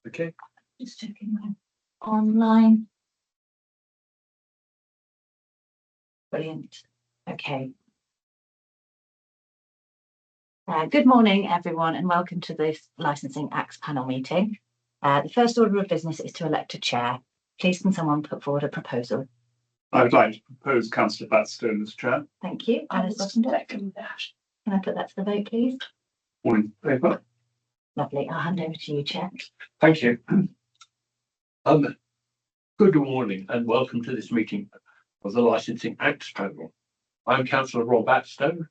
Okay. Just checking online. Brilliant. Okay. Good morning, everyone, and welcome to this Licensing Acts panel meeting. The first order of business is to elect a chair. Please can someone put forward a proposal? I would like to propose Councillor Batstone as chair. Thank you. And a second. Can I put that to the vote, please? All in favour? Lovely. I'll hand over to you, Chair. Thank you. Good morning and welcome to this meeting of the Licensing Acts panel. I'm Councillor Rob Batstone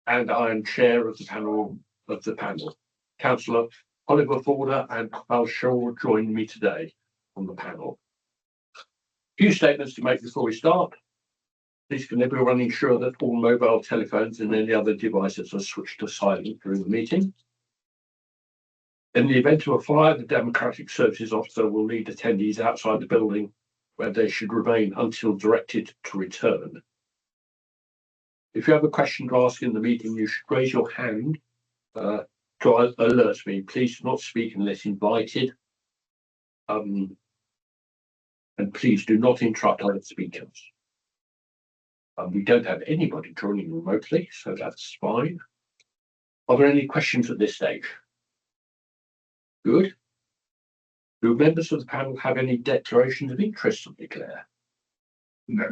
and I am chair of the panel. Councillor Oliver Forder and Al Shaw join me today on the panel. A few statements to make before we start. Please can everyone ensure that all mobile telephones and any other devices are switched to silent during the meeting. In the event of a fire, the Democratic Services Officer will lead attendees outside the building where they should remain until directed to return. If you have a question to ask in the meeting, you should raise your hand to alert me. Please do not speak unless invited. And please do not interrupt other speakers. We don't have anybody joining remotely, so that's fine. Are there any questions at this stage? Good. Do members of the panel have any declarations of interest to declare? No.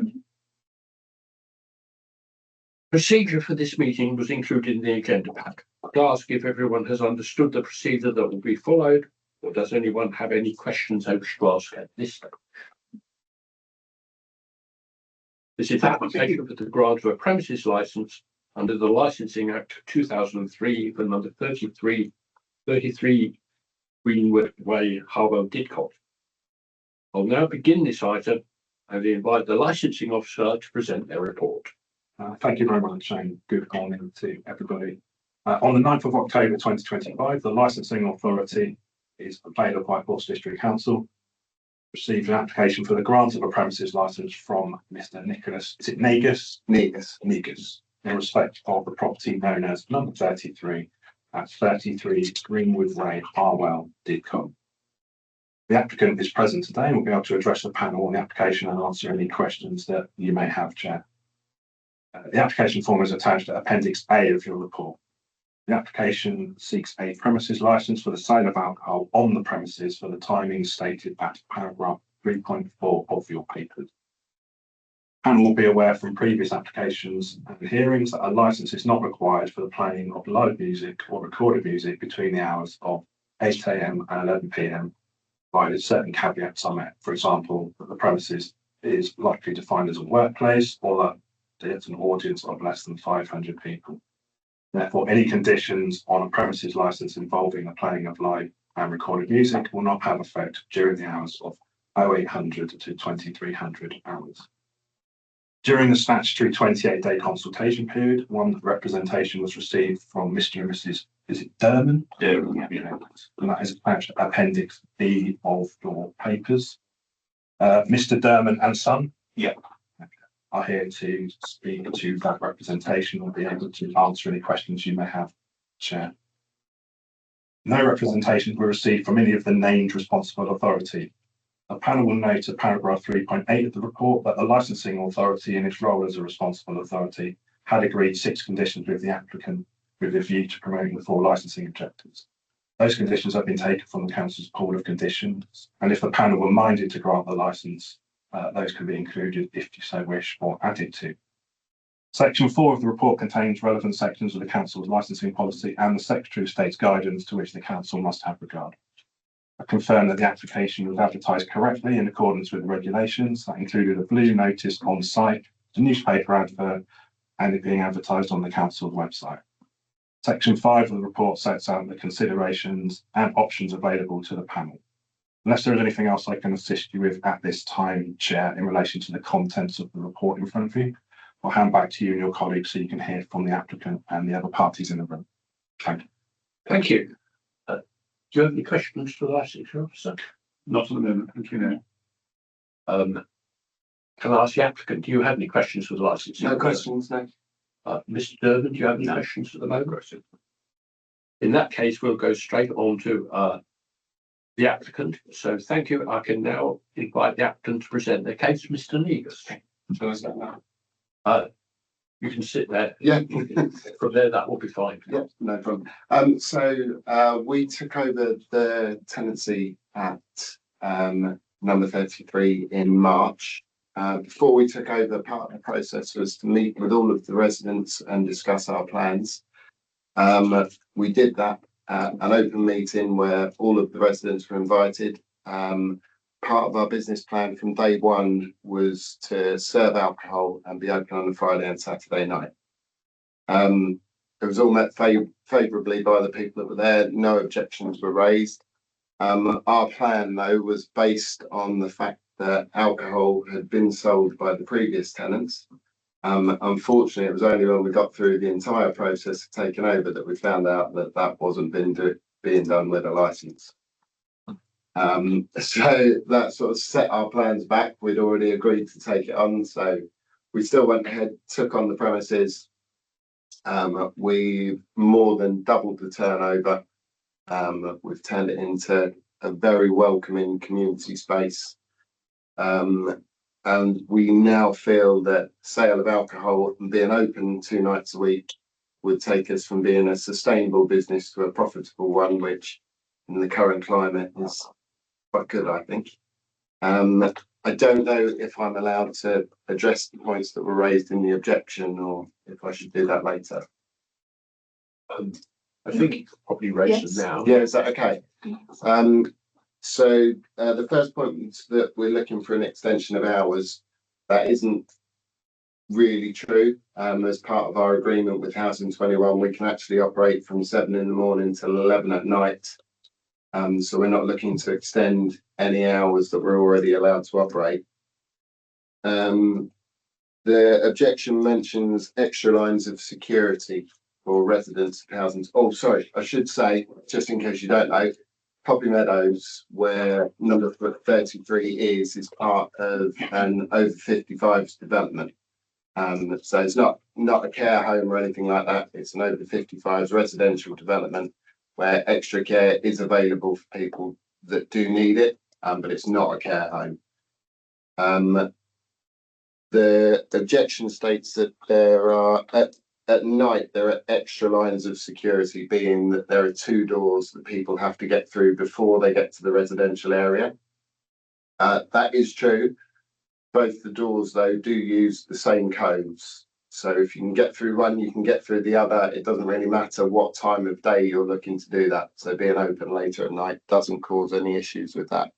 Procedure for this meeting was included in the agenda pack. I'd ask if everyone has understood the procedure that will be followed, or does anyone have any questions they wish to ask at this stage? This is application for the grant of a premises licence under the Licensing Act 2003 for number 33 Greenwood Way, Harwell, Didcot. I'll now begin this item and invite the licensing officer to present their report. Thank you very much and good morning to everybody. On the 9th of October 2025, the licensing authority is Vale by Ports District Council received an application for the grant of a premises licence from Mr. Nicholas, is it Negus? Negus, in respect of the property known as number 33 at 33 Greenwood Way, Harwell, Didcot. The applicant is present today and will be able to address the panel on the application and answer any questions that you may have, Chair. The application form is attached to Appendix A of your report. The application seeks a premises licence for the sale of alcohol on the premises for the timing stated at paragraph 3.4 of your papers. Panel will be aware from previous applications and hearings that a licence is not required for the playing of live music or recorded music between the hours of 8 AM and 11 PM, provided certain caveats are met. For example, that the premises is likely defined as a workplace or that there's an audience of less than 500 people. Therefore, any conditions on a premises licence involving the playing of live and recorded music will not have effect during the hours of 0800 to 2300 hours. During the statutory 28-day consultation period, one representation was received from Mr. and Mrs. Is it Derman? Derman, yeah. And that is attached to Appendix B of your papers. Mr. Derman and Son? Yeah. Are here to speak to that representation or be able to answer any questions you may have, Chair. No representations were received from any of the named responsible authority. The panel will note at paragraph 3.8 of the report that the licensing authority in its role as a responsible authority had agreed 6 conditions with the applicant with a view to promoting the 4 licensing objectives. Those conditions have been taken from the council's pool of conditions, and if the panel were minded to grant the licence, those can be included if you so wish or added to. Section 4 of the report contains relevant sections of the council's licensing policy and the Secretary of State's guidance to which the council must have regard. I confirm that the application was advertised correctly in accordance with the regulations. That included a blue notice on site, a newspaper advert, and it being advertised on the council's website. Section 5 of the report sets out the considerations and options available to the panel. Unless there is anything else I can assist you with at this time, Chair, in relation to the contents of the report in front of you, I'll hand back to you and your colleagues so you can hear from the applicant and the other parties in the room. Thank you. Thank you. Do you have any questions for the licensing officer? Not at the moment, thank you. No. Can I ask the applicant, do you have any questions for the licensing officer? No questions, no. Mr. Derman, do you have any questions at the moment? In that case, we'll go straight on to the applicant. So thank you. I can now invite the applicant to present their case, Mr. Negus. Shall I start now? You can sit there. Yeah. From there, that will be fine. Yeah, no problem. We took over the tenancy at number 33 in March. Before we took over, part of the process was to meet with all of the residents and discuss our plans. We did that at an open meeting where all of the residents were invited. Part of our business plan from day one was to serve alcohol and be open on a Friday and Saturday night. It was all met favourably by the people that were there. No objections were raised. Our plan, though, was based on the fact that alcohol had been sold by the previous tenants. Unfortunately, it was only when we got through the entire process of taking over that we found out that that wasn't being done with a licence. So that sort of set our plans back. We'd already agreed to take it on, so we still went ahead, took on the premises. We've more than doubled the turnover. We've turned it into a very welcoming community space. And we now feel that sale of alcohol and being open 2 nights a week would take us from being a sustainable business to a profitable one, which in the current climate is quite good, I think. I don't know if I'm allowed to address the points that were raised in the objection or if I should do that later. I think you could probably raise them now. Yeah, is that okay? So the first point is that we're looking for an extension of hours. That isn't really true. As part of our agreement with Housing 21, we can actually operate from 7 in the morning till 11 at night. So we're not looking to extend any hours that we're already allowed to operate. The objection mentions extra lines of security for residents of housing. Oh, sorry, I should say, just in case you don't know, Poppy Meadows, where number 33 is part of an over 55s development. So it's not a care home or anything like that. It's an over 55s residential development where extra care is available for people that do need it, but it's not a care home. The objection states that there are at night there are extra lines of security, being that there are 2 doors that people have to get through before they get to the residential area. That is true. Both the doors, though, do use the same codes. So if you can get through one, you can get through the other. It doesn't really matter what time of day you're looking to do that. So being open later at night doesn't cause any issues with that.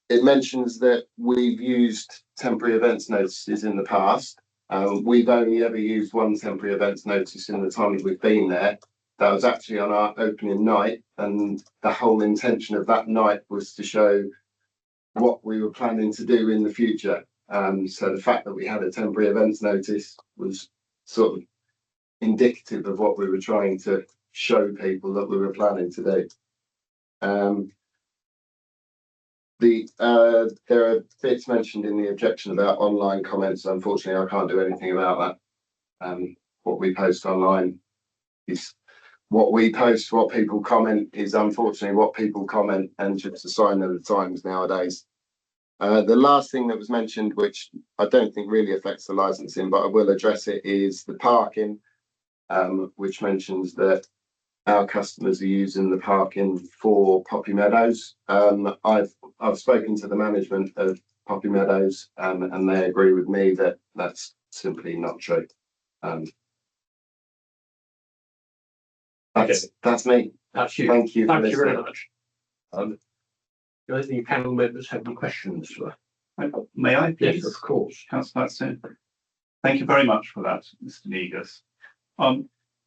It mentions that we've used temporary events notices in the past. We've only ever used 1 temporary events notice in the time that we've been there. That was actually on our opening night, and the whole intention of that night was to show what we were planning to do in the future. So the fact that we had a temporary events notice was sort of indicative of what we were trying to show people that we were planning to do. There are bits mentioned in the objection about online comments. Unfortunately, I can't do anything about that. What we post online is what we post. What people comment is unfortunately what people comment, and just a sign of the times nowadays. The last thing that was mentioned, which I don't think really affects the licensing, but I will address it, is the parking, which mentions that our customers are using the parking for Poppy Meadows. I've spoken to the management of Poppy Meadows, and they agree with me that that's simply not true. That's me. That's you. Thank you. Thank you very much. Do any panel members have any questions? May I, please? Yes, of course. Councillor Blackstone. Thank you very much for that, Mr. Negus.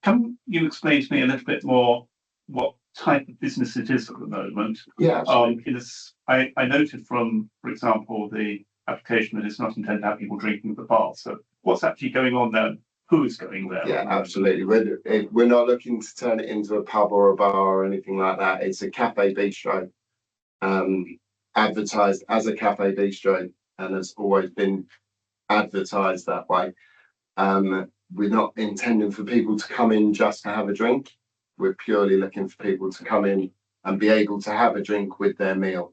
Can you explain to me a little bit more what type of business it is at the moment? Yeah. I noted from, for example, the application that it's not intended to have people drinking at the bar. So what's actually going on there? Who is going there? Yeah, absolutely. We're not looking to turn it into a pub or a bar or anything like that. It's a cafe bistro, advertised as a cafe bistro, and has always been advertised that way. We're not intending for people to come in just to have a drink. we're purely looking for people to come in and be able to have a drink with their meal.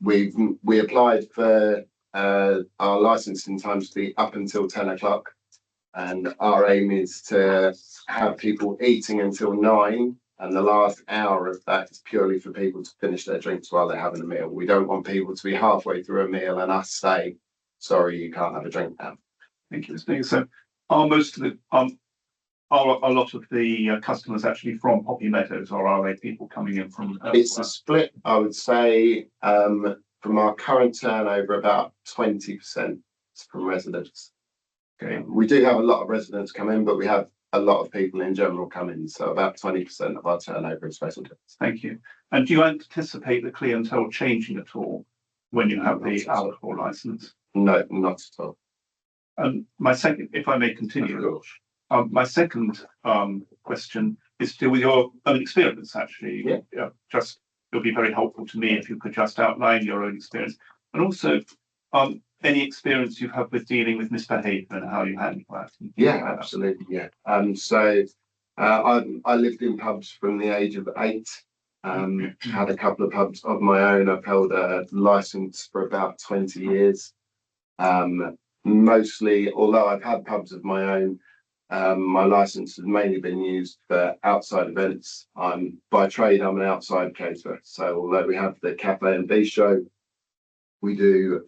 We applied for our licensing times to be up until 10 o'clock, and our aim is to have people eating until 9, and the last hour of that is purely for people to finish their drinks while they're having a meal. We don't want people to be halfway through a meal and us say, sorry, you can't have a drink now. Thank you, Mr. Negus. So are most of the are a lot of the customers actually from Poppy Meadows, or are they people coming in from It's a split, I would say, from our current turnover, about 20% from residents. Okay. We do have a lot of residents come in, but we have a lot of people in general come in. So about 20% of our turnover is residents. Thank you. And do you anticipate the clientele changing at all when you have the alcohol license? No, not at all. My second, if I may continue, my second question is to do with your own experience, actually. Yeah. Just, it would be very helpful to me if you could just outline your own experience, and also any experience you've had with dealing with misbehaviour and how you handle that. Yeah, absolutely. Yeah. So I lived in pubs from the age of 8. Had a couple of pubs of my own. I've held a license for about 20 years. Mostly, although I've had pubs of my own, my license has mainly been used for outside events. By trade, I'm an outside caterer. So although we have the cafe and bistro, we do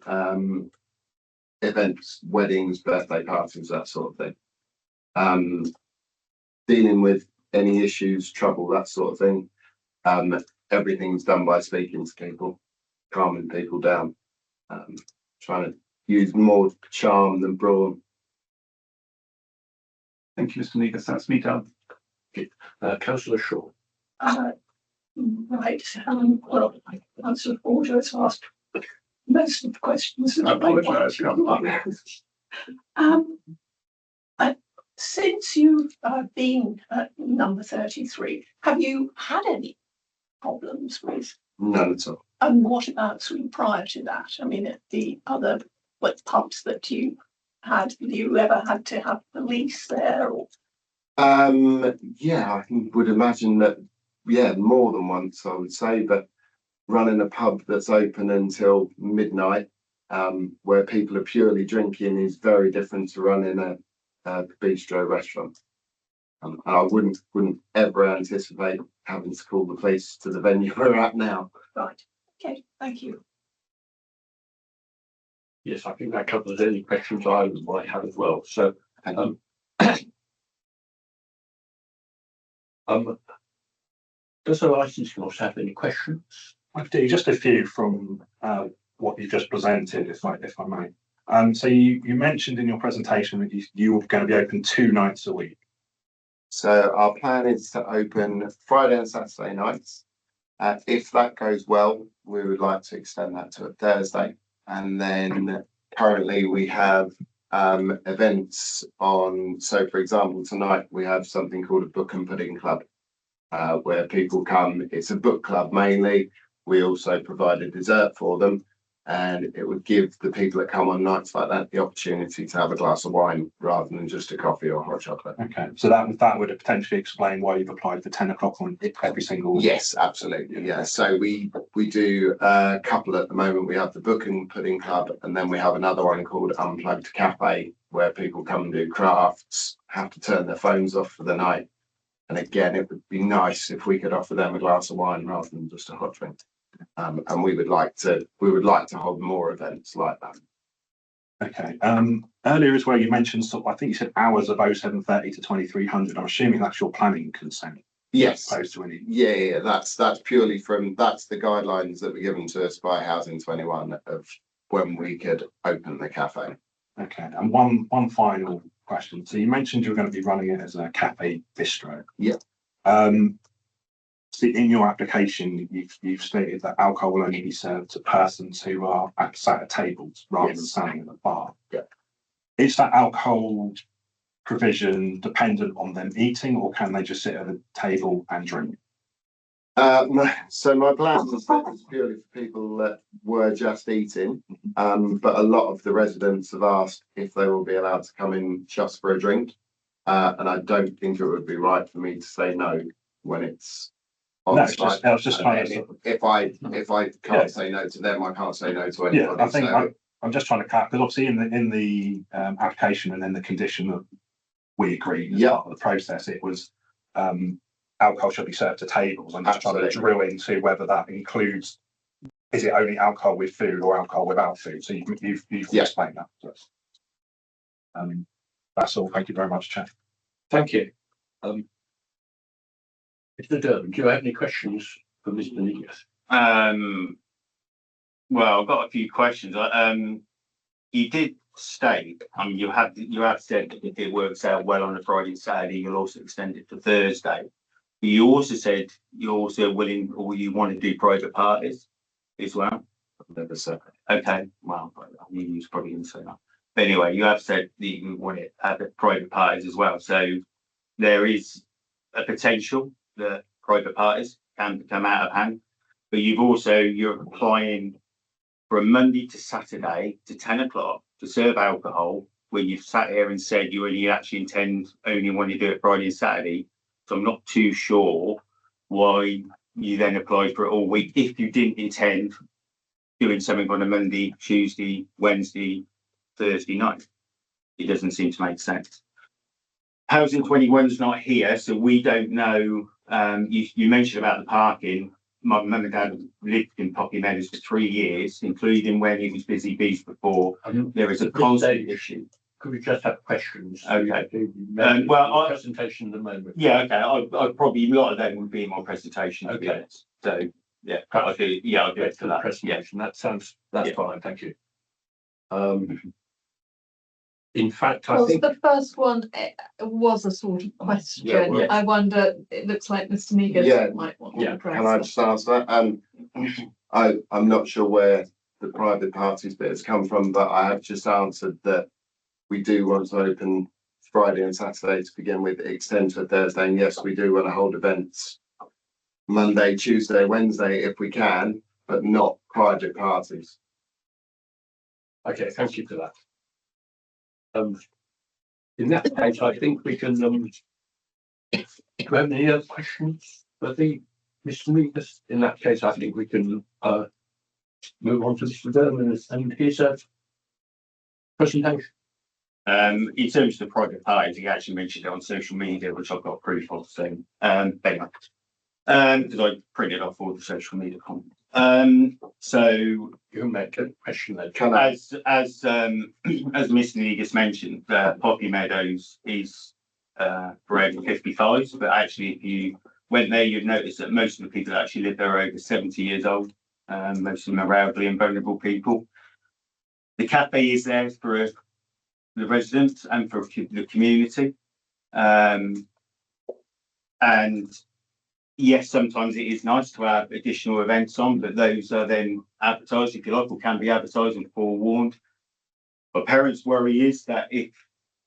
events, weddings, birthday parties, that sort of thing. Dealing with any issues, trouble, that sort of thing. Everything's done by speaking to people, calming people down, trying to use more charm than brawn. Thank you, Mr. Negus. That's me done. Councillor Shaw. Right. Well, Councillor Porter has asked most of the questions. I apologise. Since you've been at number 33, have you had any problems with? None at all. And what about sort of prior to that? I mean, at the other pubs that you had, you ever had to have police there? Or? Yeah, I would imagine that. Yeah, more than once, I would say. But running a pub that's open until midnight, where people are purely drinking, is very different to running a bistro restaurant. And I wouldn't ever anticipate having to call the police to the venue we're at now. Right. Okay. Thank you. Yes, I think that covers any questions I might have as well. So, does the licensing officer have any questions? I do, just a few from what you just presented, if I may. So you mentioned in your presentation that you were going to be open 2 nights a week. So our plan is to open Friday and Saturday nights. If that goes well, we would like to extend that to a Thursday. And then currently we have events on, so for example, tonight we have something called a book and pudding club, where people come. It's a book club mainly. We also provide a dessert for them, and it would give the people that come on nights like that the opportunity to have a glass of wine rather than just a coffee or hot chocolate. Okay, so that would potentially explain why you've applied for 10 o'clock on every single. Yes, absolutely. Yeah. So we do a couple at the moment. We have the book and pudding club, and then we have another one called Unplugged Cafe, where people come and do crafts, have to turn their phones off for the night. And again, it would be nice if we could offer them a glass of wine rather than just a hot drink. And we would like to hold more events like that. Okay. Earlier as well, you mentioned I think you said hours of 07:30 to 2300. I'm assuming that's your planning consent. Yes. Opposed to any. Yeah. That's purely that's the guidelines that were given to us by Housing 21 of when we could open the cafe. Okay. And one final question. So you mentioned you're going to be running it as a cafe bistro. Yeah. So in your application, you've stated that alcohol will only be served to persons who are sat at tables rather than standing at the bar. Yeah. Is that alcohol provision dependent on them eating, or can they just sit at a table and drink? So my plan was purely for people that were just eating, but a lot of the residents have asked if they will be allowed to come in just for a drink. and I don't think it would be right for me to say no when it's on No, it's site. just, I was just And trying then to, if I can't Yeah. say no to them, I can't say no to yeah, anybody. I think So, I'm just trying to cut, because obviously in the application and then the condition that we agreed as Yeah. part of the process, it was alcohol should be served to tables. I'm just trying to Absolutely. drill into whether that includes, is it only alcohol with food or alcohol without food? So you've Yeah. explained that. So, that's all. Thank you very much, Chair. Thank you. Mr. Durham, do you have any questions for Mr. Negus? Well, I've got a few questions. You did state, I mean, you have said that if it works out well on a Friday and Saturday, you'll also extend it to Thursday. But you also said you're also willing, or you want to do private parties as well. I've never said Okay, well, I knew you was probably going to say that. But anyway, you have said that you want to have private parties as well. So there is a potential that private parties can become out of hand. But you're applying for a Monday to Saturday to 10 o'clock to serve alcohol, where you've sat here and said you only actually intend only want to do it Friday and Saturday. So I'm not too sure why you then applied for it all week if you didn't intend doing something on a Monday, Tuesday, Wednesday, Thursday night. It doesn't seem to make sense. Housing 21's not here, so we don't know. You mentioned about the parking. My mum and dad lived in Poppy Meadows for 3 years, including when it was busy bees before. There is a constant issue. Could we just have questions? Okay. Well, presentation at the moment. Yeah, okay. I probably a lot of them would be in my presentation. To be Okay. honest. So yeah, I'll do it for that. Presentation. That's Yeah. fine. Thank you. In fact, I Well, think the first one was a sort of question. Yeah, well, I wonder, it looks like Mr. Negus Yeah, might want to yeah. address Can I that. just answer that? I'm not sure where the private parties bit has come from, but I have just answered that we do want to open Friday and Saturday to begin with, extend to Thursday. And yes, we do want to hold events Monday, Tuesday, Wednesday if we can, but not private parties. okay. Thank you for that. In that case, I think we can. Do you have any other questions for the Mr. Negus? In that case, I think we can move on to Mr. Durham and his presentation. In terms of the private parties, he actually mentioned it on social media, which I've got proof of. So, anyway, because I printed off all the social media comments. So You make a question then. as Mr. Negus mentioned, Poppy Meadows is for over 55s, but actually if you went there, you'd notice that most of the people that actually live there are over 70 years old. Most of them are elderly and vulnerable people. The cafe is there for the residents and for the community. And yes, sometimes it is nice to have additional events on, but those are then advertised, if you like, or can be advertised and forewarned. My parents' worry is that if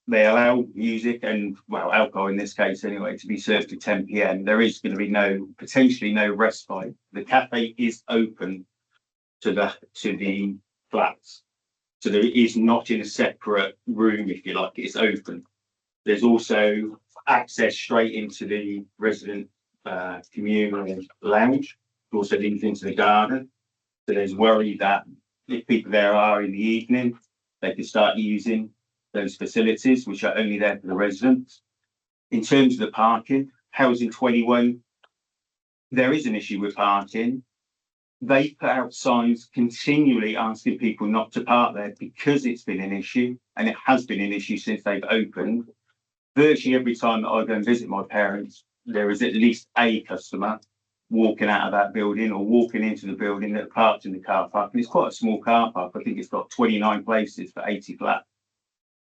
they allow music and, well, alcohol in this case anyway, to be served at 10 p.m, there is going to be potentially no respite. The cafe is open to the flats. So there is not in a separate room, if you like, it's open. There's also access straight into the resident communal lounge. It also leads into the garden. So there's worry that if people there are in the evening, they can start using those facilities, which are only there for the residents. In terms of the parking, Housing 21, there is an issue with parking. They put out signs continually asking people not to park there because it's been an issue, and it has been an issue since they've opened. Virtually every time that I go and visit my parents, there is at least a customer walking out of that building or walking into the building that parked in the car park. And it's quite a small car park. I think it's got 29 places for 80 flats.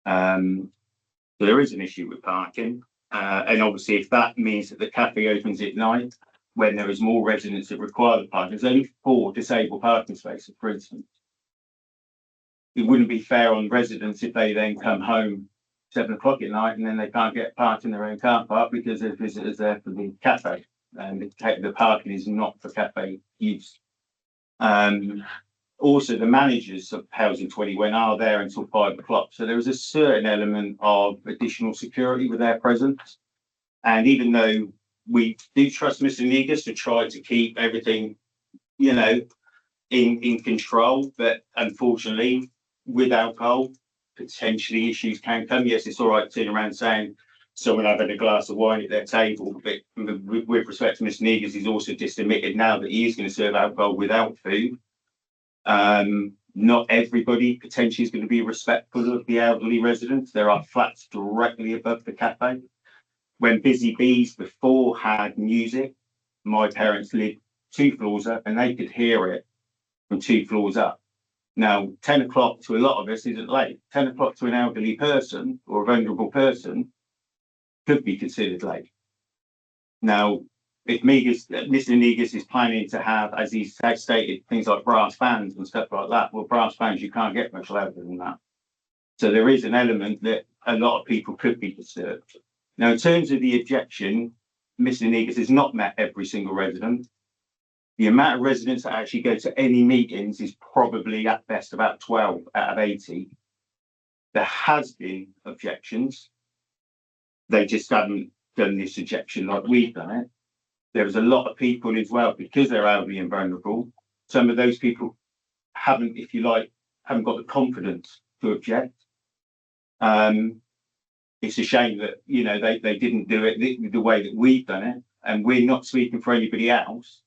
So there is an issue with parking. And obviously, if that means that the cafe opens at night, when there is more residents that require the parking, there's only 4 disabled parking spaces, for instance. It wouldn't be fair on residents if they then come home 7 o'clock at night and then they can't get parked in their own car park because there's visitors there for the cafe, and the parking is not for cafe use. also the managers of Housing 20 are there until 5 o'clock. So there is a certain element of additional security with their presence. And even though we do trust Mr. Negus to try to keep everything, you know, in control, but unfortunately with alcohol, potentially issues can come. Yes, it's all right turning around saying someone having a glass of wine at their table, but with respect to Mr. Negus, he's also just admitted now that he is going to serve alcohol without food. Not everybody potentially is going to be respectful of the elderly residents. There are flats directly above the cafe. When Busy Bees before had music, my parents lived 2 floors up and they could hear it from 2 floors up. Now, 10 o'clock to a lot of us isn't late. 10 o'clock to an elderly person or a vulnerable person could be considered late. Now, if Mr. Negus is planning to have, as he stated, things like brass bands and stuff like that, well, brass bands, you can't get much louder than that. So there is an element that a lot of people could be disturbed. Now, in terms of the objection, Mr. Negus has not met every single resident. The amount of residents that actually go to any meetings is probably at best about 12 out of 80. There has been objections. They just haven't done this objection like we've done it. There's a lot of people as well, because they're elderly and vulnerable. Some of those people haven't, if you like, haven't got the confidence to object. It's a shame that, you know, they didn't do it the way that we've done it. And we're not speaking for anybody else,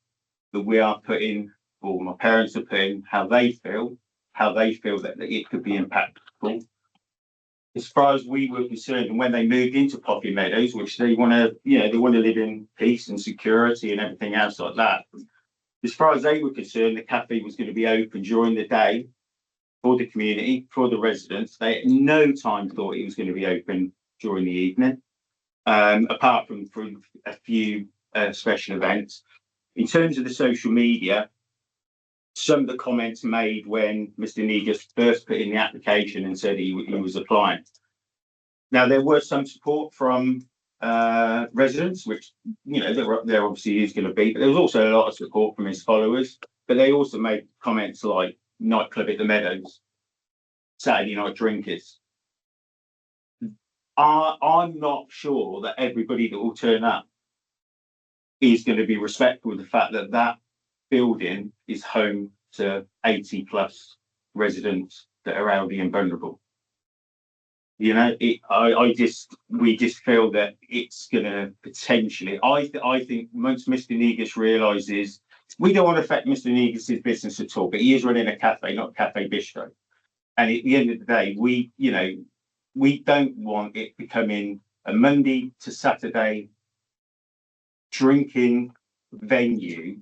but we are putting, or my parents are putting, how they feel that it could be impactful. As far as we were concerned, and when they moved into Poppy Meadows, which they want to, you know, they want to live in peace and security and everything else like that. As far as they were concerned, the cafe was going to be open during the day for the community, for the residents. They at no time thought it was going to be open during the evening, apart from for a few special events. In terms of the social media, some of the comments made when Mr. Negus first put in the application and said he was applying. Now, there was some support from residents, which, you know, there obviously is going to be, but there was also a lot of support from his followers. But they also made comments like nightclub at the Meadows, Saturday night drinkers. I'm not sure that everybody that will turn up is going to be respectful of the fact that that building is home to 80 plus residents that are elderly and vulnerable. You know, we just feel that it's going to potentially, I think once Mr. Negus realises, we don't want to affect Mr. Negus's business at all, but he is running a cafe, not a cafe bistro. And at the end of the day, we don't want it becoming a Monday to Saturday drinking venue,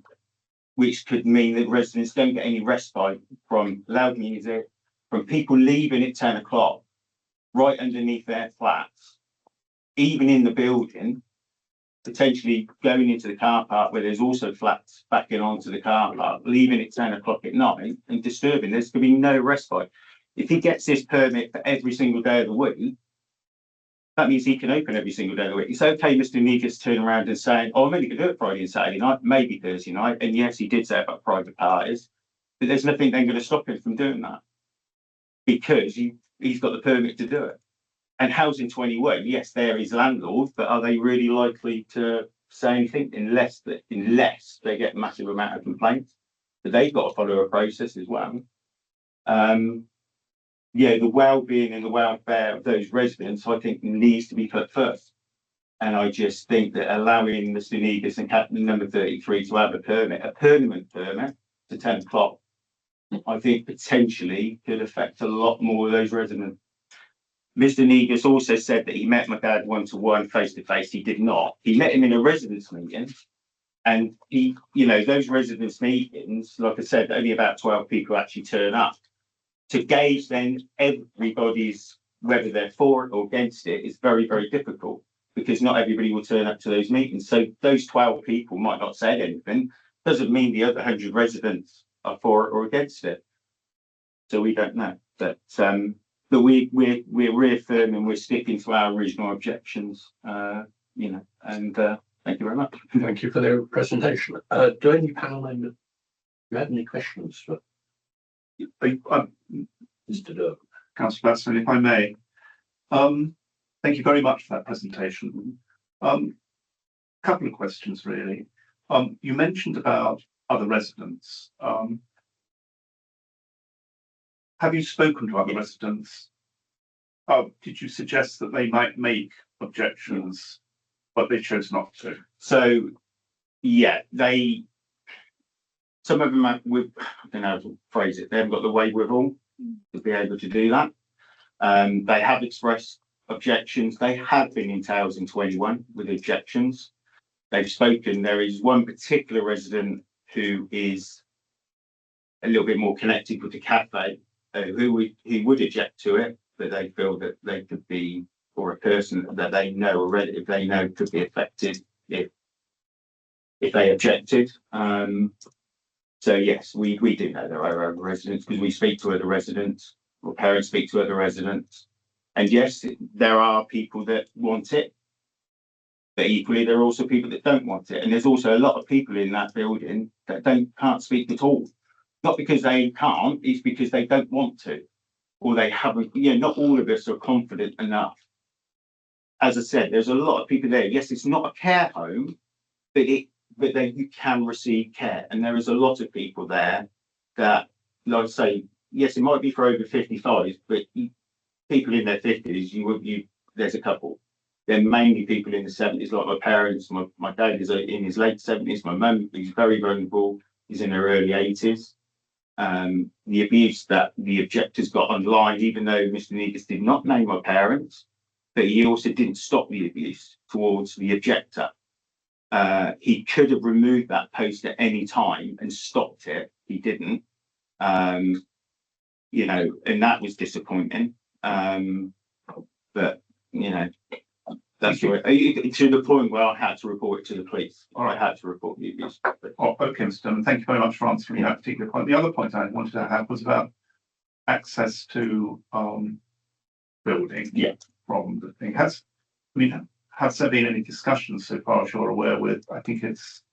which could mean that residents don't get any respite from loud music, from people leaving at 10 o'clock, right underneath their flats, even in the building, potentially going into the car park where there's also flats backing onto the car park, leaving at 10 o'clock at night and disturbing. There's going to be no respite. If he gets this permit for every single day of the week, that means he can open every single day of the week. It's okay, Mr. Negus turning around and saying, oh, I'm only going to do it Friday and Saturday night, maybe Thursday night. And yes, he did say about private parties, but there's nothing then going to stop him from doing that because he's got the permit to do it. And Housing 21, yes, they're his landlord, but are they really likely to say anything unless they get a massive amount of complaints? But they've got to follow a process as well. Yeah, the well-being and the welfare of those residents, I think, needs to be put first. And I just think that allowing Mr. Negus and Captain number 33 to have a permanent permit to 10 o'clock, I think potentially could affect a lot more of those residents. Mr. Negus also said that he met my dad one-to-one, face-to-face. He did not. He met him in a residence meeting. And he, you know, those residence meetings, like I said, only about 12 people actually turn up. To gauge then everybody's, whether they're for it or against it, is very, very difficult because not everybody will turn up to those meetings. So those 12 people might not say anything. Doesn't mean the other 100 residents are for it or against it. So we don't know. But we're reaffirming, we're sticking to our original objections, you know, and thank you very much. Thank you for the presentation. Do any panel members have any questions? Mr. Durham. Councillor Batson, if I may. Thank you very much for that presentation. Couple of questions really. You mentioned about other residents. Have you spoken to other residents? Did you suggest that they might make objections, but they chose not to? So, yeah, some of them have, I don't know how to phrase it, they haven't got the wherewithal to be able to do that. They have expressed objections. They have been in 2021 with objections. They've spoken. There is one particular resident who is a little bit more connected with the cafe, who would object to it, but they feel that they could be, or a person that they know already, if they know could be affected if they objected. So yes, we do know there are other residents because we speak to other residents, or parents speak to other residents. And yes, there are people that want it, but equally there are also people that don't want it. And there's also a lot of people in that building that can't speak at all. Not because they can't, it's because they don't want to, or they haven't, not all of us are confident enough. As I said, there's a lot of people there. Yes, it's not a care home, but you can receive care. And there is a lot of people there that, like I say, yes, it might be for over 55, but people in their 50s, there's a couple. They're mainly people in the 70s, like my parents. My dad is in his late 70s. My mum is very vulnerable. He's in her early 80s. The abuse that the objectors got online, even though Mr. Negus did not name my parents, but he also didn't stop the abuse towards the objector. He could have removed that post at any time and stopped it. He didn't. And that was disappointing. But that's right. To the point where I had to report it to the police. Or I had to report the abuse. Okay, Mr. Dunham, thank you very much for answering that particular point. The other point I wanted to have was about access to building. Yeah. From the thing. Has there been any discussions so far as you're aware with, I think it's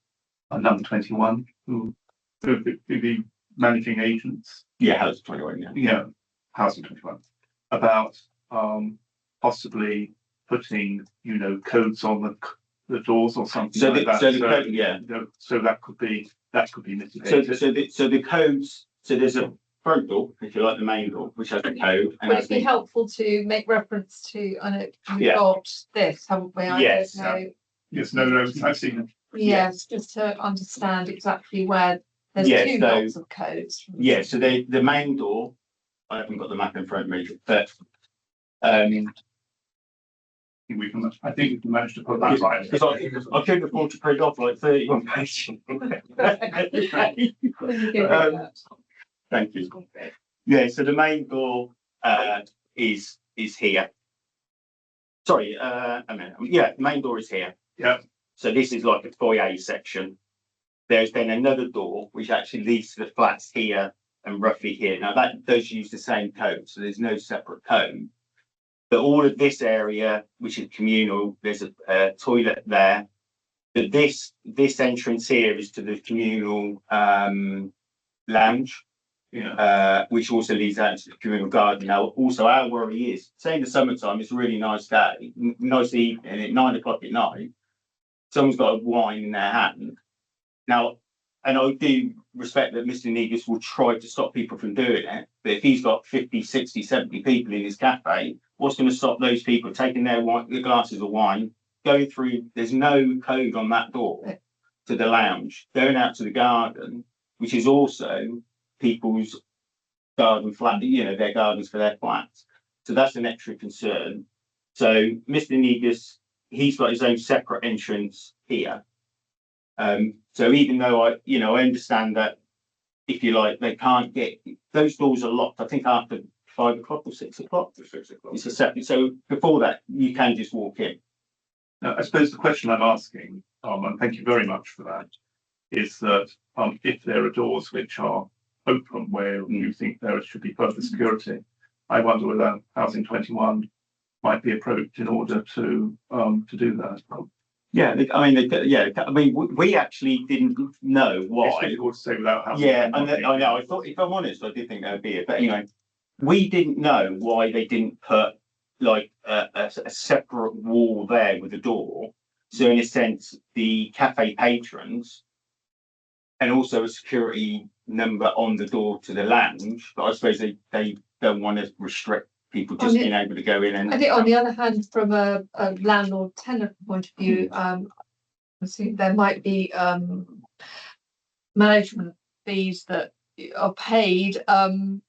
number 21, who the managing agents? Yeah, House 21, yeah. Yeah, Housing 21, about possibly putting, codes on the doors or something like that. So that could be mitigated. So the codes. So there's a front door, if you like, the main door, which has a code. And would it be helpful to make reference to? I know we've got this, haven't we? Yes. Don't know. Yes. No. I've seen it. Yes, just to understand exactly where there's two lots of codes. Yeah. So the main door. I haven't got the map in front of me, but I think we can manage to put that right. Because I couldn't afford to print off like 31 pages. Thank you. Yeah, so the main door is here. Sorry, a minute. Yeah, the main door is here. Yeah. So this is like a foyer section. There's then another door which actually leads to the flats here and roughly here. Now that does use the same code, so there's no separate code. But all of this area, which is communal, there's a toilet there. But this entrance here is to the communal lounge. Yeah. Which also leads out into the communal garden. Now, also our worry is, say in the summertime, it's a really nice day, nice evening at 9 o'clock at night, someone's got a wine in their hand. Now, and I do respect that Mr. Negus will try to stop people from doing it, but if he's got 50, 60, 70 people in his cafe, what's going to stop those people taking their glasses of wine, going through, there's no code on that door to the lounge, going out to the garden, which is also people's garden flat, their gardens for their flats. So that's an extra concern. So Mr. Negus, he's got his own separate entrance here. So even though I understand that, if you like, they can't get, those doors are locked, I think after 5 o'clock or 6 o'clock. It's a separate, so before that, you can just walk in. Now, I suppose the question I'm asking, and thank you very much for that, is that if there are doors which are open where you think there should be further security, I wonder whether Housing 21 might be approached in order to do that. We actually didn't know It's why. difficult to say without having. Yeah, I know. I thought, if I'm honest, I did think that would be it. But anyway, we didn't know why they didn't put like a separate wall there with a door. So in a sense, the cafe patrons and also a security number on the door to the lounge. But I suppose they don't want to restrict people just being able to go in. And I think on the other hand, from a landlord tenant point of view, obviously there might be management fees that are paid on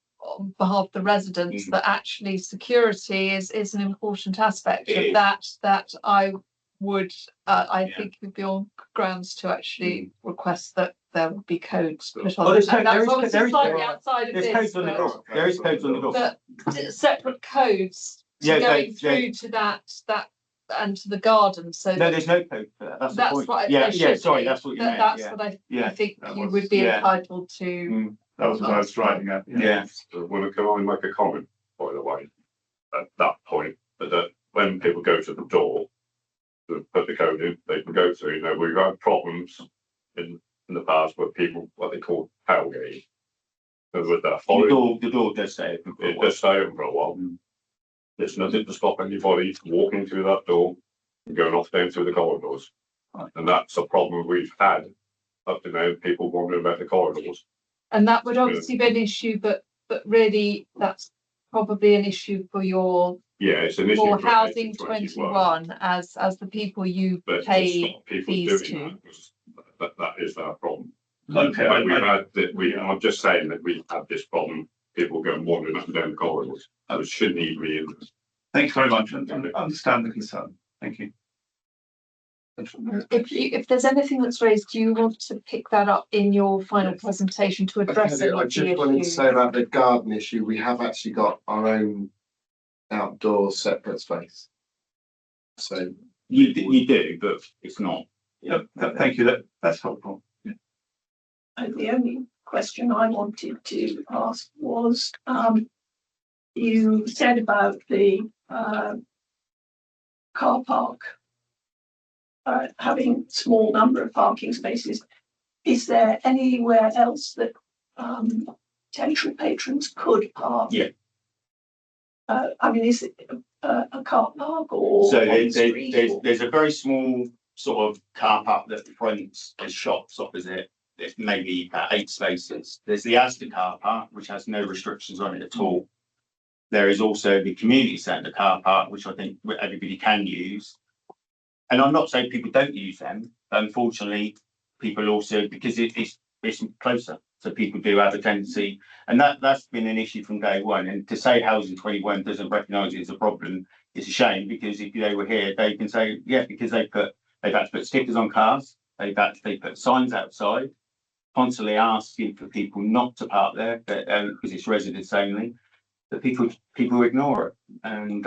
behalf of the residents, but actually security is an important aspect of that I would I think it would be on grounds to actually request that there would be codes put on. There's And that's codes obviously slightly outside of there's this, codes on the door. There is codes on the door. but separate codes going through to that and to the garden. So no, there's no code for that. That's the point. What Sorry, that's what you meant. That's what I think you would be entitled to. That was what I was driving at. Yeah. Well, can I make a comment, by the way, at that point, that when people go to the door to put the code in, they can go through. You know, we've had problems in the past with people, what they call tailgate. And with that, The door does stay open. it does stay open for a while. There's nothing to stop anybody walking through that door and going off down through the corridors. And that's a problem we've had up to now, people wandering about the corridors. And that would obviously be an issue, but really that's probably an issue for your it's an issue for for Housing 21 as the people you pay fees to. That is our problem. Okay, I'm just saying that we've had this problem. People going wandering up and down the corridors. That shouldn't even be in this. Thanks very much. I understand the concern. Thank you. If there's anything that's raised, do you want to pick that up in your final presentation to address any I of the just wanted to issues? say about the garden issue. We have actually got our own outdoor separate space. So You do, but it's not. Thank you. That's helpful. And the only question I wanted to ask was, you said about the car park having small number of parking spaces. Is there anywhere else that potential patrons could park? Yeah. I mean, is it a car park or So on the street or- there's a very small sort of car park that fronts as shops opposite. There's maybe about 8 spaces. There's the Asda car park, which has no restrictions on it at all. There is also the community centre car park, which I think everybody can use. And I'm not saying people don't use them, but unfortunately, people also, because it's closer, so people do have a tendency, and that's been an issue from day one. And to say Housing 21 doesn't recognise it as a problem, it's a shame, because if they were here, they can say, because they've had to put stickers on cars, they put signs outside, constantly asking for people not to park there, but because it's residents only, but people ignore it. And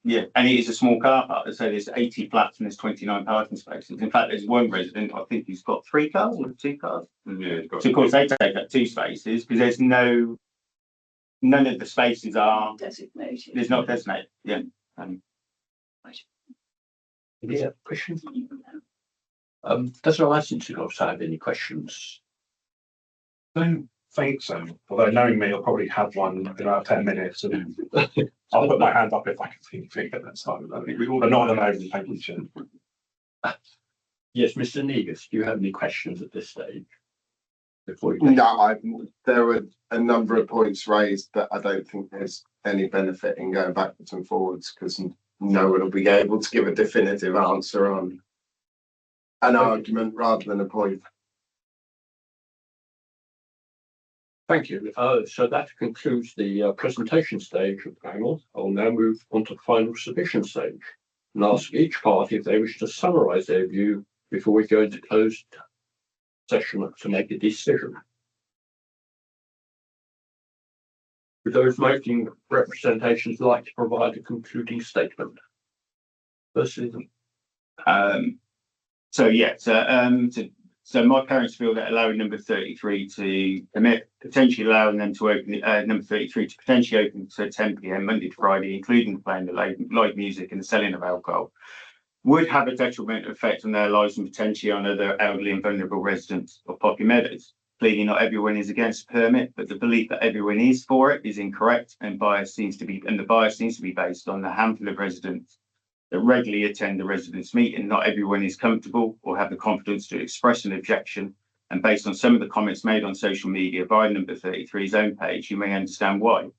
and it is a small car park. They say there's 80 flats and there's 29 parking spaces. In fact, there's one resident, I think, who's got 3 cars or 2 cars. Yeah, So of course they take up 2 spaces because there's none of the spaces are designated? there's not designated. Any other questions? Does the licensing officer have any questions? Don't think so. Although knowing me, I'll probably have one in about 10 minutes, and I'll put my hand up if I can think at that time. I think we all, but not at the moment. Thank you, Chair. Yes, Mr. Negus, do you have any questions at this stage? Before you no, there were a number of points raised that I don't think there's any benefit in going backwards and forwards, because no one will be able to give a definitive answer on an argument rather than a point. Thank you. So that concludes the presentation stage of the panel. I'll now move on to the final submission stage and ask each party if they wish to summarise their view before we go into closed session to make a decision. Would those making representations like to provide a concluding statement? Firstly, So my parents feel that allowing number 33 to commit, potentially allowing them to open number 33 to potentially open to 10 PM Monday to Friday, including playing the live music and the selling of alcohol, would have a detrimental effect on their lives and potentially on other elderly and vulnerable residents of Poppy Meadows. Clearly, not everyone is against the permit, but the belief that everyone is for it is incorrect, and the bias seems to be based on the handful of residents that regularly attend the residents' meeting. Not everyone is comfortable or have the confidence to express an objection. And based on some of the comments made on social media by Number 33's own page, you may understand why.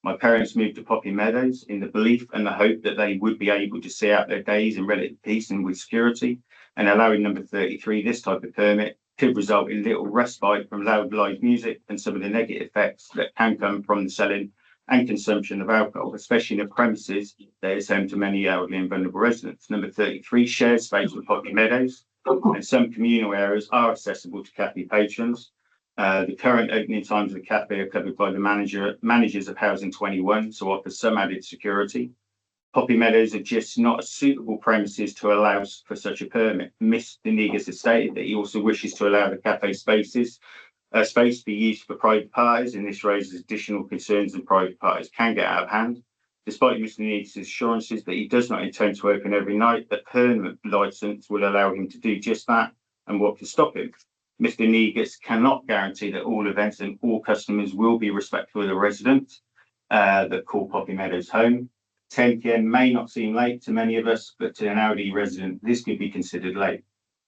My parents moved to Poppy Meadows in the belief and the hope that they would be able to see out their days in relative peace and with security, and allowing Number 33 this type of permit could result in little respite from loud live music and some of the negative effects that can come from the selling and consumption of alcohol, especially in a premises that is home to many elderly and vulnerable residents. Number 33 shares space with Poppy Meadows, and some communal areas are accessible to cafe patrons. The current opening times of the cafe are covered by the managers of Housing 21, so offers some added security. Poppy Meadows are just not a suitable premises to allow for such a permit. Mr. Negus has stated that he also wishes to allow the cafe space be used for private parties, and this raises additional concerns that private parties can get out of hand. Despite Mr. Negus' assurances that he does not intend to open every night, the permit licence will allow him to do just that, and what can stop him? Mr. Negus cannot guarantee that all events and all customers will be respectful of the residents that call Poppy Meadows home. 10 p.m. may not seem late to many of us, but to an elderly resident, this could be considered late.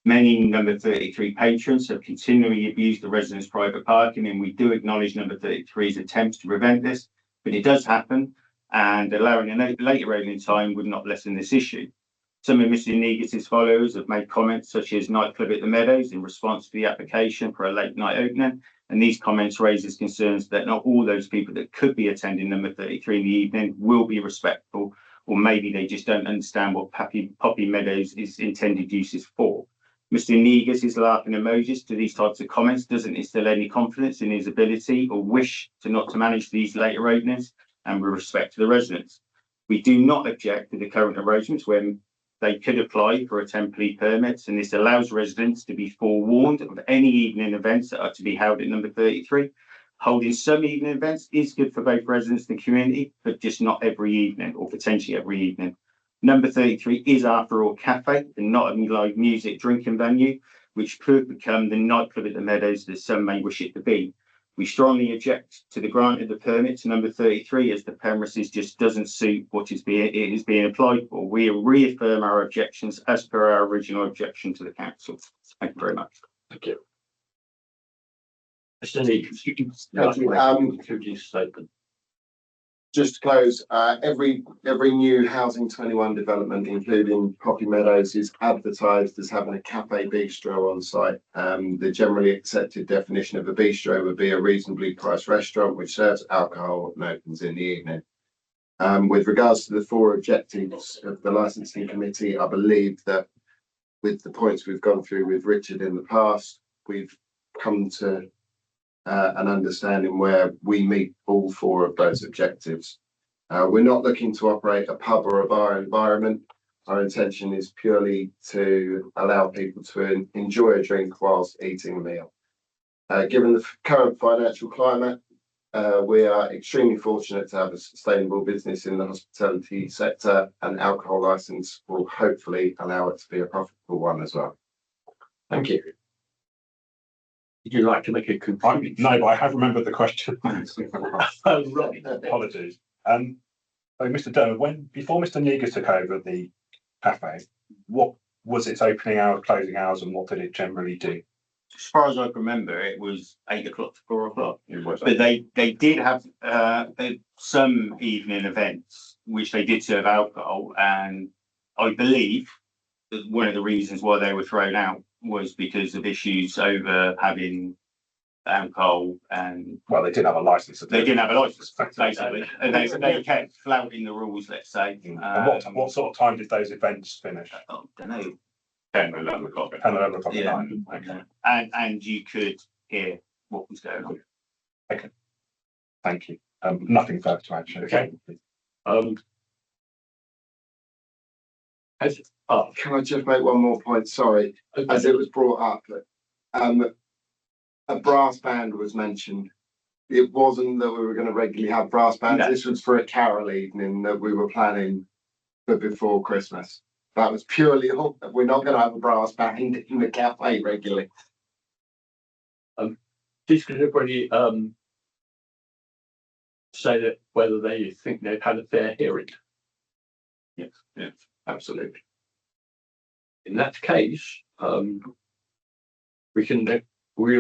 Many Number 33 patrons have continually abused the residents' private parking, and we do acknowledge Number 33's attempts to prevent this, but it does happen, and allowing a later opening time would not lessen this issue. Some of Mr. Negus' followers have made comments such as nightclub at the Meadows in response to the application for a late night opening, and these comments raises concerns that not all those people that could be attending Number 33 in the evening will be respectful, or maybe they just don't understand what Poppy Meadows is intended uses for. Mr. Negus' laughing emojis to these types of comments doesn't instill any confidence in his ability or wish not to manage these later openings, and with respect to the residents. We do not object to the current arrangements when they could apply for a temporary permit, and this allows residents to be forewarned of any evening events that are to be held at Number 33. Holding some evening events is good for both residents and the community, but just not every evening, or potentially every evening. Number 33 is, after all, cafe and not a live music drinking venue, which could become the nightclub at the Meadows that some may wish it to be. We strongly object to the grant of the permit to Number 33, as the premises just doesn't suit what it is being applied for. We reaffirm our objections as per our original objection to the council. Thank you very much. Thank you. Mr. Negus, you can conclude your statement. Just to close, every new Housing 21 development, including Poppy Meadows, is advertised as having a cafe bistro on site. The generally accepted definition of a bistro would be a reasonably priced restaurant which serves alcohol and opens in the evening. With regards to the 4 objectives of the licensing committee, I believe that with the points we've gone through with Richard in the past, we've come to an understanding where we meet all 4 of those objectives. We're not looking to operate a pub or a bar environment. Our intention is purely to allow people to enjoy a drink whilst eating a meal. Given the current financial climate, we are extremely fortunate to have a sustainable business in the hospitality sector, and alcohol licence will hopefully allow it to be a profitable one as well. Thank you. Would you like to make a conclusion? No, but I have remembered the question. Oh, right. Apologies. So Mr. Dermot, before Mr. Negus took over the cafe, what was its opening hours, closing hours, and what did it generally do? As far as I can remember, it was 8 o'clock to 4 o'clock. But they did have some evening events which they did serve alcohol, and I believe that one of the reasons why they were thrown out was because of issues over having alcohol, and well, they didn't have a license. They didn't have a license, basically, and they kept flouting the rules, let's say. And what sort of time did those events finish? I don't know. 10 or 11 o'clock. 10 or 11 o'clock Yeah. at night. Okay. And you could hear what was going on. Okay. Thank you. Nothing further to add. Okay. Can I just make one more point? Sorry, as it was brought up, a brass band was mentioned. It wasn't that we were going to regularly have brass bands. No. This was for a carol evening that we were planning for before Christmas. That was purely, we're not going to have a brass band in the cafe regularly. Please could everybody say that whether they think they've had a fair hearing? Yes, yes, absolutely. In that case, we'll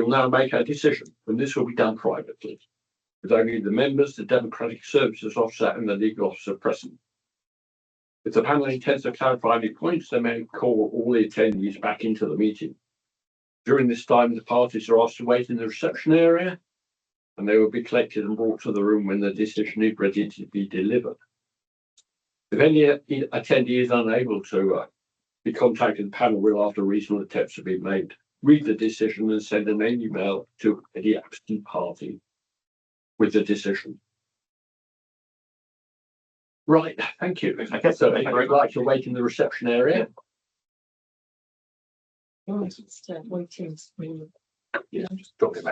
now make our decision, and this will be done privately, with only the members, the Democratic Services Officer and the legal officer present. If the panel intends to clarify any points, they may call all the attendees back into the meeting. During this time, the parties are asked to wait in the reception area, and they will be collected and brought to the room when the decision is ready to be delivered. If any attendee is unable to be contacted, the panel will, after reasonable attempts have been made, read the decision and send an email to any absent party with the decision. Right, thank you. Okay, so I'd very like to wait in the reception area. Waiting. Yeah, just drop it back.